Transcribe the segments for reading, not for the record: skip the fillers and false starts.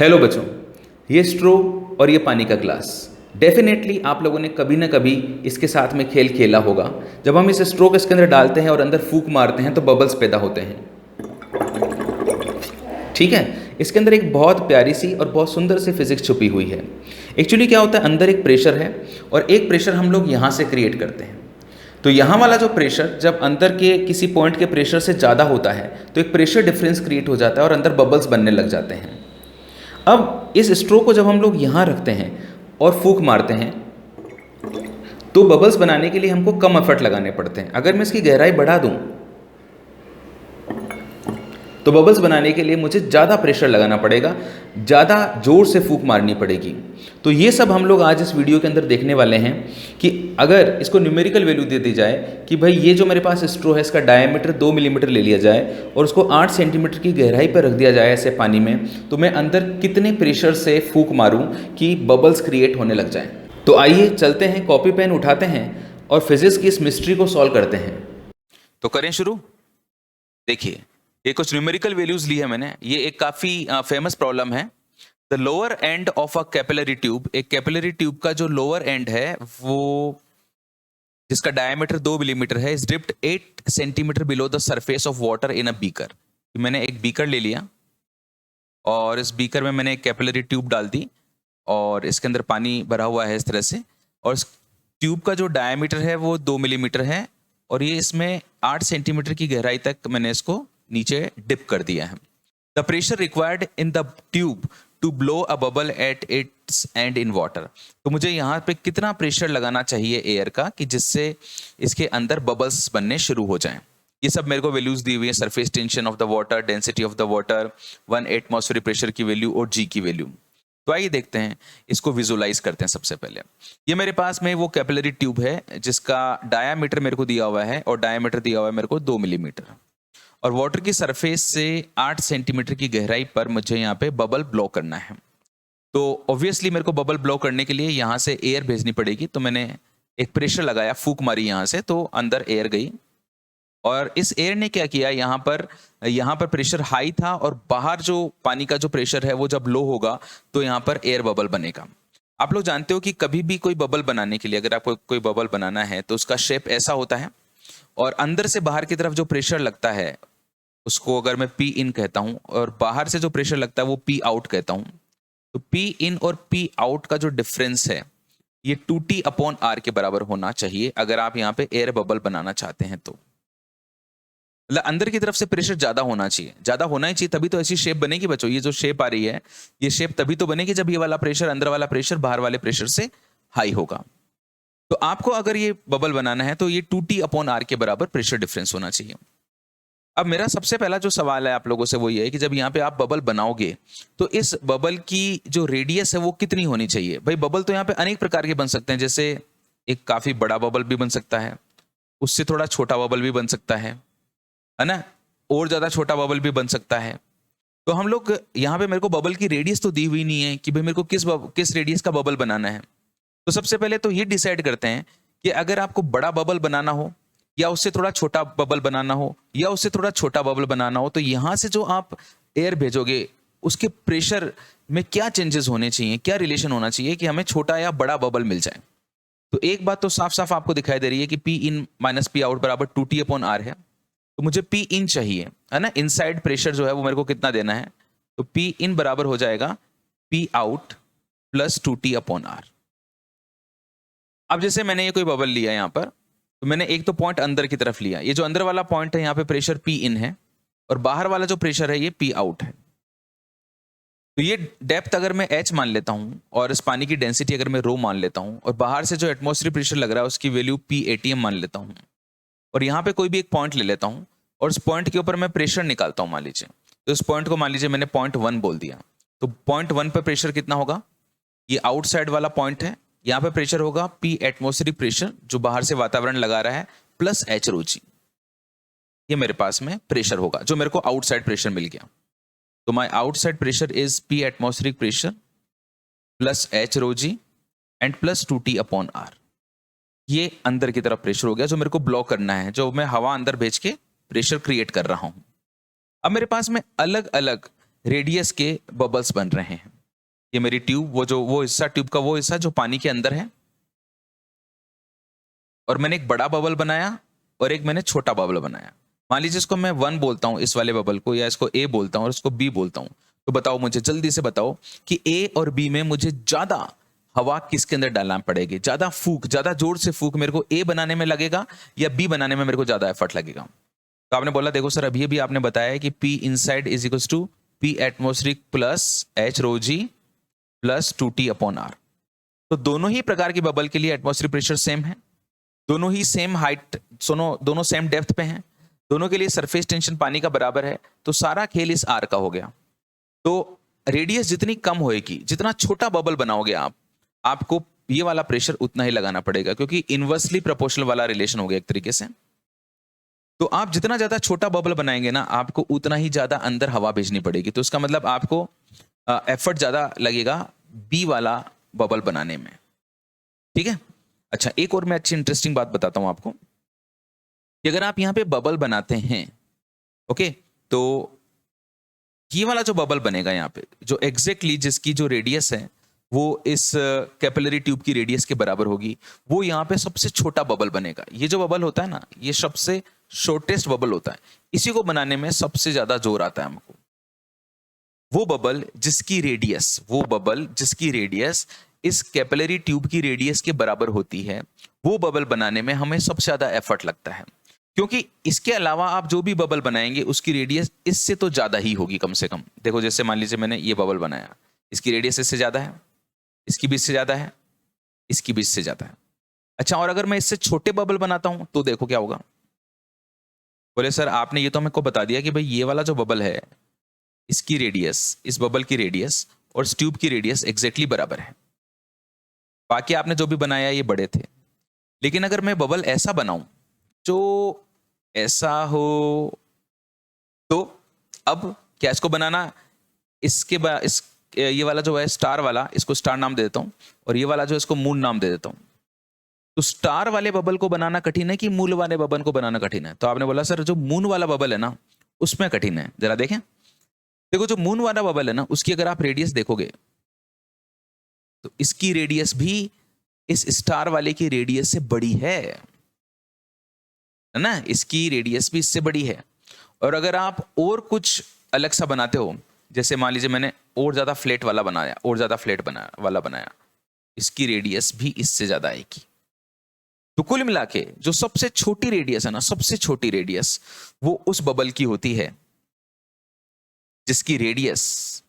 Hello बच्चों, ये स्ट्रो और ये पानी का ग्लास। डेफिनेटली आप लोगों ने कभी ना कभी इसके साथ में खेल खेला होगा। जब हम इस स्ट्रो को इसके अंदर डालते हैं और अंदर फूंक मारते हैं तो बबल्स पैदा होते हैं। ठीक है, इसके अंदर एक बहुत प्यारी सी और बहुत सुंदर सी फिजिक्स छुपी हुई है। एक्चुअली क्या होता है, अंदर एक प्रेशर है और एक प्रेशर हम लोग यहाँ से क्रिएट करते हैं। तो यहाँ वाला जो प्रेशर जब अंदर के किसी पॉइंट के प्रेशर से ज़्यादा होता है तो एक प्रेशर डिफरेंस क्रिएट हो जाता है और अंदर बबल्स बनने लग जाते हैं। अब इस स्ट्रो को जब हम लोग यहाँ रखते हैं और फूंक मारते हैं तो बबल्स बनाने के लिए हमको कम एफर्ट लगाने पड़ते हैं। अगर मैं इसकी गहराई बढ़ा दूं तो बबल्स बनाने के लिए मुझे ज़्यादा प्रेशर लगाना पड़ेगा, ज़्यादा ज़ोर से फूंक मारनी पड़ेगी। तो ये सब हम लोग आज इस वीडियो के अंदर देखने वाले हैं कि अगर इसको न्यूमेरिकल वैल्यू दे दी जाए कि भाई ये जो मेरे पास स्ट्रो है इसका डायमीटर 2 मिलीमीटर ले लिया जाए और उसको 8 सेंटीमीटर की गहराई पर रख दिया जाए ऐसे पानी में, तो मैं अंदर कितने प्रेशर से फूंक मारूँ कि बबल्स क्रिएट होने लग जाएँ। तो आइए चलते हैं, कॉपी पेन उठाते हैं और फिजिक्स की इस मिस्ट्री को सॉल्व करते हैं। तो करें शुरू। देखिए, ये कुछ न्यूमेरिकल वैल्यूज ली है मैंने। ये एक काफ़ी फेमस प्रॉब्लम है। The lower end of a capillary tube, एक कैपिलरी ट्यूब का जो लोअर एंड है वो जिसका डायमीटर 2 मिलीमीटर है, is dipped 8 centimetre below the surface of water in a beaker. मैंने एक बीकर ले लिया और इस बीकर में मैंने एक कैपिलरी ट्यूब डाल दी और इसके अंदर पानी भरा हुआ है इस तरह से, और इस ट्यूब का जो डायमीटर है वो 2 मिलीमीटर है और ये इसमें 8 सेंटीमीटर की गहराई तक मैंने इसको नीचे डिप कर दिया है। The pressure required in the tube to blow a bubble at its end in water. तो मुझे यहाँ पे कितना प्रेशर लगाना चाहिए एयर का कि जिससे इसके अंदर बबल्स बनने शुरू हो जाएं। ये सब मेरे को वैल्यूज दी हुई है। Surface tension of the water, density of the water, 1 atmospheric pressure की वैल्यू और जी की वैल्यू। तो आइए देखते हैं, इसको विजुलाइज करते हैं। सबसे पहले ये मेरे पास में वो कैपिलरी ट्यूब है जिसका डायामीटर मेरे को दिया हुआ है और डायामीटर दिया हुआ है मेरे को 2 मिलीमीटर, और वाटर की सरफेस से 8 सेंटीमीटर की गहराई पर मुझे यहाँ पे बबल ब्लो करना है। तो ऑब्वियसली मेरे को बबल ब्लो करने के लिए यहाँ से एयर भेजनी पड़ेगी। तो मैंने एक प्रेशर लगाया, फूंक मारी यहाँ से, तो अंदर एयर गई और इस एयर ने क्या किया, यहाँ पर प्रेशर हाई था और बाहर जो पानी का जो प्रेशर है वो जब लो होगा तो यहाँ पर एयर बबल बनेगा। आप लोग जानते हो कि कभी भी कोई बबल बनाने के लिए, अगर आपको कोई बबल बनाना है तो उसका शेप ऐसा होता है और अंदर से बाहर की तरफ जो प्रेशर लगता है उसको अगर मैं पी इन कहता हूं और बाहर से जो प्रेशर लगता है वो पी आउट कहता हूं। तो पी इन और पी आउट का जो डिफरेंस है ये 2T अपॉन आर के बराबर होना चाहिए अगर आप यहाँ पे एयर बबल बनाना चाहते हैं। तो मतलब अंदर की तरफ से प्रेशर ज्यादा होना चाहिए, ज्यादा होना ही चाहिए, तभी तो ऐसी शेप बनेगी बच्चों। ये जो शेप आ रही है ये शेप तभी तो बनेगी जब ये वाला प्रेशर, अंदर वाला प्रेशर बाहर वाले प्रेशर से हाई होगा। तो आपको अगर ये बबल बनाना है तो ये 2T अपॉन आर के बराबर प्रेशर डिफरेंस होना चाहिए। अब मेरा सबसे पहला जो सवाल है आप लोगों से वो ये है कि जब यहाँ पे आप बबल बनाओगे तो इस बबल की जो रेडियस है वो कितनी होनी चाहिए। भाई बबल तो यहाँ पे अनेक प्रकार के बन सकते हैं, जैसे एक काफी बड़ा बबल भी बन सकता है, उससे थोड़ा छोटा बबल भी बन सकता है ना, और ज्यादा छोटा बबल भी बन सकता है। तो हम लोग यहाँ पे, मेरे को बबल की रेडियस तो दी हुई नहीं है कि भाई मेरे को किस रेडियस का बबल बनाना है। तो सबसे पहले तो ये डिसाइड करते हैं कि अगर आपको बड़ा बबल बनाना हो या उससे थोड़ा छोटा बबल बनाना हो या उससे थोड़ा छोटा बबल बनाना हो, तो यहां से जो आप एयर भेजोगे उसके प्रेशर में क्या चेंजेस होने चाहिए, क्या रिलेशन होना चाहिए कि हमें छोटा या बड़ा बबल मिल जाए। तो एक बात तो साफ साफ आपको दिखाई दे रही है कि P in minus P out बराबर 2T अपॉन आर है। तो मुझे पी इन चाहिए, है ना, इनसाइड प्रेशर जो है वो मेरे को कितना देना है। तो पी इन बराबर हो जाएगा P out plus 2T upon R. अब जैसे मैंने ये कोई बबल लिया यहाँ पर, तो मैंने एक तो पॉइंट अंदर की तरफ लिया, ये जो अंदर वाला पॉइंट है यहाँ पे प्रेशर पी इन है और बाहर वाला जो प्रेशर है ये पी आउट है। तो ये डेप्थ अगर मैं h मान लेता हूं और इस पानी की डेंसिटी अगर मैं रो मान लेता हूं और बाहर से जो एटमॉस्फेरिक प्रेशर लग रहा है उसकी वैल्यू पी एटीएम मान लेता हूं और यहाँ पे कोई भी एक पॉइंट ले लेता हूं और उस पॉइंट के ऊपर मैं प्रेशर निकालता हूं, मान लीजिए। तो इस पॉइंट को मान लीजिए मैंने पॉइंट 1 बोल दिया। तो पॉइंट 1 पर प्रेशर कितना होगा, ये आउटसाइड वाला पॉइंट है, यहाँ पे प्रेशर होगा पी एटमॉस्फेरिक प्रेशर जो बाहर से वातावरण लगा रहा है प्लस एच रो जी। ये मेरे पास में प्रेशर होगा जो मेरे को आउटसाइड प्रेशर मिल गया। तो my outside pressure is P atmospheric pressure plus H rho G and plus 2T upon R. ये अंदर की तरफ प्रेशर हो गया जो मेरे को ब्लॉक करना है, जो मैं हवा अंदर भेज के प्रेशर क्रिएट कर रहा हूं। अब मेरे पास में अलग अलग रेडियस के बबल्स बन रहे हैं। ये मेरी ट्यूब, वो हिस्सा ट्यूब का वो हिस्सा जो पानी के अंदर है, और मैंने एक बड़ा बबल बनाया और एक मैंने छोटा बबल बनाया। मान लीजिए इसको मैं 1 बोलता हूं, इस वाले बबल को, या इसको ए बोलता हूं और इसको बी बोलता हूं। तो बताओ मुझे, जल्दी से बताओ कि ए और बी में मुझे ज्यादा हवा किसके अंदर डालना पड़ेगी, ज्यादा फूक, ज्यादा जोर से फूक मेरे को ए बनाने में लगेगा या बी बनाने में मेरे को ज्यादा एफर्ट लगेगा? तो आपने बोला देखो सर अभी आपने बताया कि P inside is equal to P atmospheric plus H rho ji plus 2T upon R. तो दोनों ही प्रकार की बबल के लिए एटमोस्फेरिक प्रेशर सेम है, दोनों ही सेम हाइट, दोनों सेम डेप्थ पे हैं, दोनों के लिए सरफेस टेंशन पानी का बराबर है। तो सारा खेल इस आर का हो गया। तो रेडियस जितनी कम होएगी, जितना छोटा बबल बनाओगे आपको ये वाला प्रेशर उतना ही लगाना पड़ेगा, क्योंकि इनवर्सली प्रोपोर्शनल वाला रिलेशन हो गया एक तरीके से। तो आप जितना ज्यादा छोटा बबल बनाएंगे ना, आपको उतना ही ज्यादा अंदर हवा भेजनी पड़ेगी। तो इसका मतलब आपको एफर्ट ज्यादा लगेगा बी वाला बबल बनाने में। ठीक है। अच्छा, एक और मैं अच्छी इंटरेस्टिंग बात बताता हूं आपको कि अगर आप यहां पे बबल बनाते हैं, ओके, तो ये वाला जो बबल बनेगा यहाँ पे, जो एग्जैक्टली जिसकी जो रेडियस है वो इस कैपिलरी ट्यूब की रेडियस के बराबर होगी, वो यहाँ पे सबसे छोटा बबल बनेगा। ये जो बबल होता है ना, ये सबसे शॉर्टेस्ट बबल होता है, इसी को बनाने में सबसे ज्यादा जोर आता है हमको। वो बबल जिसकी रेडियस इस कैपिलरी ट्यूब की रेडियस के बराबर होती है, वो बबल बनाने में हमें सबसे ज्यादा एफर्ट लगता है, क्योंकि इसके अलावा आप जो भी बबल बनाएंगे उसकी रेडियस इससे तो ज्यादा ही होगी कम से कम। देखो जैसे मान लीजिए मैंने ये बबल बनाया, इसकी रेडियस इससे ज्यादा है, इसकी भी इससे ज्यादा है, इसकी भी इससे ज्यादा है। अच्छा, और अगर मैं इससे छोटे बबल बनाता हूं तो देखो क्या होगा। बोले सर आपने ये तो हमको बता दिया कि भाई ये वाला जो बबल है, इसकी रेडियस, इस बबल की रेडियस और इस ट्यूब की रेडियस एग्जैक्टली बराबर है, बाकी आपने जो भी बनाया ये बड़े थे। लेकिन अगर मैं बबल ऐसा बनाऊं जो ऐसा हो, तो अब क्या इसको बनाना, इसके बाद ये वाला जो है स्टार वाला, इसको स्टार नाम दे देता हूं, और ये वाला जो इसको मून नाम दे देता हूं। तो स्टार वाले बबल को बनाना कठिन है कि मून वाले बबल को बनाना कठिन है? तो आपने बोला सर जो मून वाला बबल है ना उसमें कठिन है। जरा देखें, देखो जो मून वाला बबल है ना, उसकी अगर आप रेडियस देखोगे तो इसकी रेडियस भी इस स्टार वाले की रेडियस से बड़ी है ना, इसकी रेडियस भी इससे बड़ी है। और अगर आप और कुछ अलग सा बनाते हो, जैसे मान लीजिए मैंने और ज्यादा फ्लैट वाला बनाया, और ज्यादा फ्लैट वाला बनाया, इसकी रेडियस भी इससे ज्यादा आएगी। तो कुल मिला के जो सबसे छोटी रेडियस है ना, सबसे छोटी रेडियस वो उस बबल की होती है जिसकी रेडियस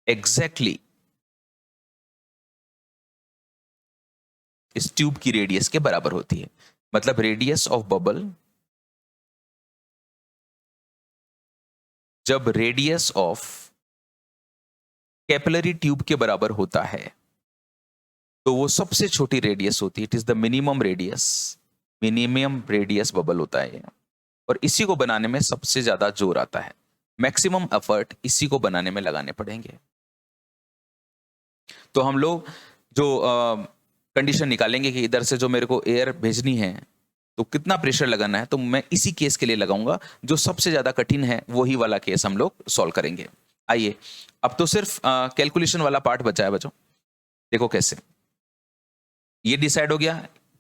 एग्जैक्टली इस ट्यूब की रेडियस के बराबर होती है। मतलब रेडियस ऑफ बबल, जब रेडियस ऑफ कैपिलरी ट्यूब के बराबर होता है तो वो सबसे छोटी रेडियस होती है। It is the minimum radius bubble होता है, और इसी को बनाने में सबसे ज्यादा जोर आता है। मैक्सिमम एफर्ट इसी को बनाने में लगाने पड़ेंगे। तो हम लोग जो कंडीशन निकालेंगे कि इधर से जो मेरे को एयर भेजनी है तो कितना प्रेशर लगाना है, तो मैं इसी केस के लिए लगाऊंगा। जो सबसे ज्यादा कठिन है वही वाला केस हम लोग सॉल्व करेंगे। आइए, अब तो सिर्फ कैलकुलेशन वाला पार्ट बचा है बच्चों। देखो कैसे ये डिसाइड हो गया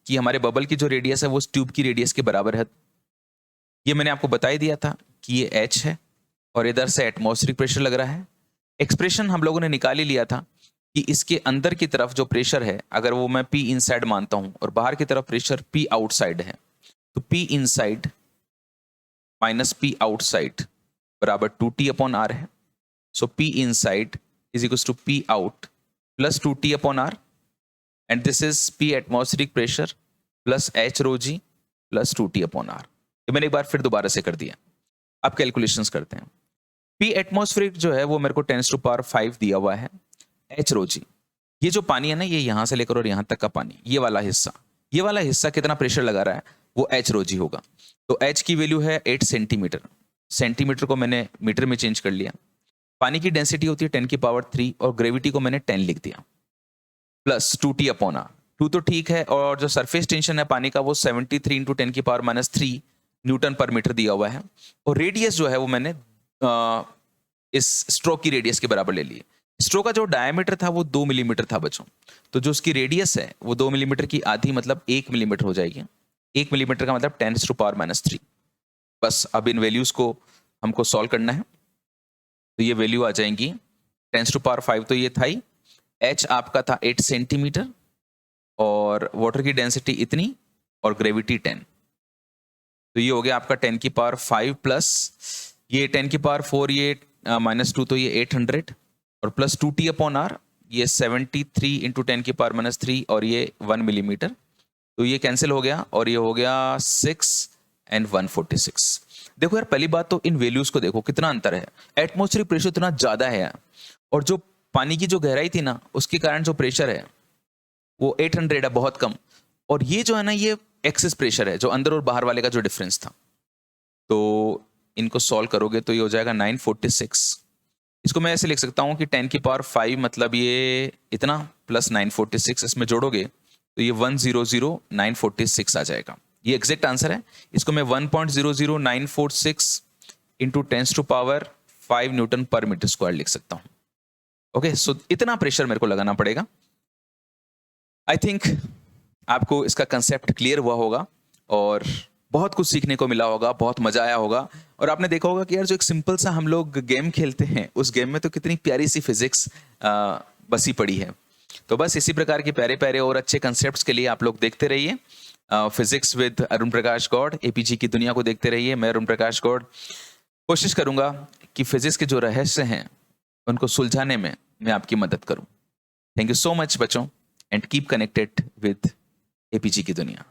कि हमारे बबल की जो रेडियस है वो उस ट्यूब की रेडियस के बराबर है। ये मैंने आपको बता ही दिया था कि ये H है और इधर से एटमॉस्फेरिक प्रेशर लग रहा है। एक्सप्रेशन हम लोगों ने निकाल ही लिया था कि इसके अंदर की तरफ जो प्रेशर है, अगर वो मैं P इनसाइड मानता हूं और बाहर की तरफ प्रेशर P आउटसाइड है, तो P inside minus P outside बराबर 2T अपॉन R है। So P inside is equal to P out plus 2T upon R, and this is P atmospheric pressure plus H rho ji plus 2T upon R। ये मैंने एक बार फिर दोबारा से कर दिया। अब कैलकुलेशंस करते हैं। P एटमॉस्फेरिक जो है वो मेरे को 10⁵ दिया हुआ है। H रो जी, ये जो पानी है ना, ये यहां से लेकर और यहां तक का पानी, ये वाला हिस्सा कितना प्रेशर लगा रहा है वो H रो जी होगा। तो H की वैल्यू है 8 सेंटीमीटर। सेंटीमीटर को मैंने मीटर में चेंज कर लिया। पानी की डेंसिटी होती है 10⁻³ और ग्रेविटी को मैंने 10 लिख दिया, प्लस 2T अपॉन R। 2 तो ठीक है, और जो सरफेस टेंशन है पानी का वो 73 × 10⁻³ न्यूटन पर मीटर दिया हुआ है। और रेडियस जो है वो मैंने इस स्ट्रोक की रेडियस के बराबर ले लिए। स्ट्रोक का जो डायमीटर था वो 2 मिलीमीटर था बच्चों, तो जो उसकी रेडियस है वो 2 मिलीमीटर की आधी मतलब 1 मिलीमीटर हो जाएगी। 1 मिलीमीटर का मतलब 10⁻³ बस। अब इन वैल्यूज को हमको सॉल्व करना है, तो ये वैल्यू आ जाएंगी 10⁻5 तो ये था ही, h आपका था 8 सेंटीमीटर और वाटर की डेंसिटी इतनी और ग्रेविटी 10, तो ये हो गया आपका 10⁵ प्लस ये 10⁴, ये -2 तो ये 800 और प्लस 2T/R, ये 73 इंटू 10⁻³ और ये 1 मिलीमीटर, तो ये कैंसिल हो गया और ये हो गया 6 और 146। देखो यार, पहली बात तो इन वैल्यूज को देखो कितना अंतर है। एटमॉस्फेरिक प्रेशर इतना ज्यादा है और जो पानी की जो गहराई थी ना, उसके कारण जो प्रेशर है वो 800 है, बहुत कम। और ये जो है ना, ये एक्सेस प्रेशर है, जो अंदर और बाहर वाले का जो डिफरेंस था। तो इनको सॉल्व करोगे तो ये हो जाएगा 946। इसको मैं ऐसे लिख सकता हूं कि 10⁵ मतलब ये इतना प्लस 946, इसमें जोड़ोगे तो ये 100,946 आ जाएगा। ये एग्जैक्ट आंसर है। इसको मैं 1.00946 इंटू 10⁵ न्यूटन पर मीटर स्क्वायर लिख सकता हूं। ओके, सो इतना प्रेशर मेरे को लगाना पड़ेगा। आई थिंक आपको इसका कंसेप्ट क्लियर हुआ होगा और बहुत कुछ सीखने को मिला होगा, बहुत मजा आया होगा। और आपने देखा होगा कि यार, जो एक सिंपल सा हम लोग गेम खेलते हैं, उस गेम में तो कितनी प्यारी सी फिजिक्स बसी पड़ी है। तो बस इसी प्रकार के प्यारे प्यारे और अच्छे कंसेप्ट्स के लिए आप लोग देखते रहिए physics with Arun Prakash Gaur. APG की दुनिया को देखते रहिए। मैं अरुण प्रकाश गौड़ कोशिश करूंगा कि फिजिक्स के जो रहस्य हैं उनको सुलझाने में मैं आपकी मदद करूं। थैंक यू सो मच बच्चों, and keep connected with APG की दुनिया।